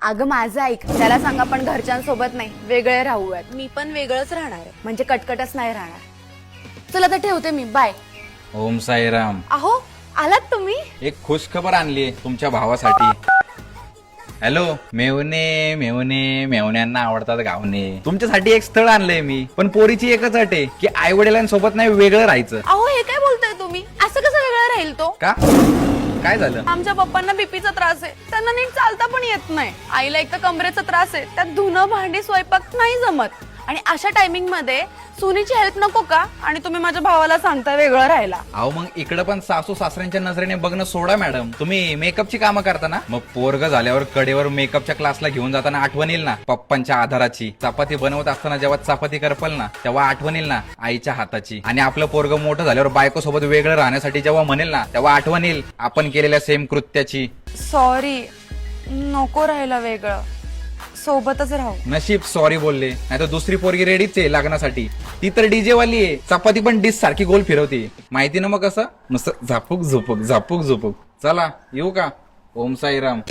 अगं माझं ऐक, त्याला सांगा पण घरच्यांसोबत नाही, वेगळे राहूयात. मी पण वेगळंच राहणार आहे. म्हणजे कटकटच नाही राहणार. चला तर ठेवते मी, बाय. ओम साईराम. अहो आलात तुम्ही? एक खुश खबर आणली तुमच्या भावासाठी. हॅलो. मेवणे मेवणे मेवण्यांना आवडतात गावणे. तुमच्यासाठी एक स्थळ आणलंय मी, पण पोरीची एकच अट आहे की आई वडिलांसोबत नाही, वेगळं राहायचं. अहो हे काय बोलताय तुम्ही? असं कसं वेगळं राहील तो? का? काय झालं? आमच्या पप्पांना बीपीचा त्रास आहे, त्यांना नीट चालता पण येत नाही. आईला एक तर कमरेचा त्रास आहे, त्यात धुणं भांडी स्वयंपाक नाही जमत. आणि अशा टायमिंग मध्ये सुनीची हेल्प नको का? आणि तुम्ही माझ्या भावाला सांगता वेगळं राहायला. अहो मग इकडे पण सासू सासऱ्यांच्या नजरेने बघणं सोडा मॅडम. तुम्ही मेकअपची कामं करता ना, मग पोरग झाल्यावर कडेवर मेकअपच्या क्लासला घेऊन जाताना आठवण येईल ना पप्पांच्या आधाराची. चपाती बनवत असताना जेव्हा चपाती करपल ना, तेव्हा आठवण येईल ना आईच्या हाताची. आणि आपलं पोरग मोठं झाल्यावर बायको सोबत वेगळं राहण्यासाठी जेव्हा म्हणेल ना, तेव्हा आठवण येईल आपण केलेल्या सेम कृत्याची. सॉरी, नको राहायला वेगळं, सोबतच राहू. नशीब सॉरी बोलले, नाही तर दुसरी पोरगी रेडीच आहे लग्नासाठी. ती तर डीजे वाली आहे, चपाती पण डिश सारखी गोल फिरवते. माहिती ना मग कसं नुसतं झापूक झुपूक झापूक झुपूक. चला येऊ का? ओम साईराम.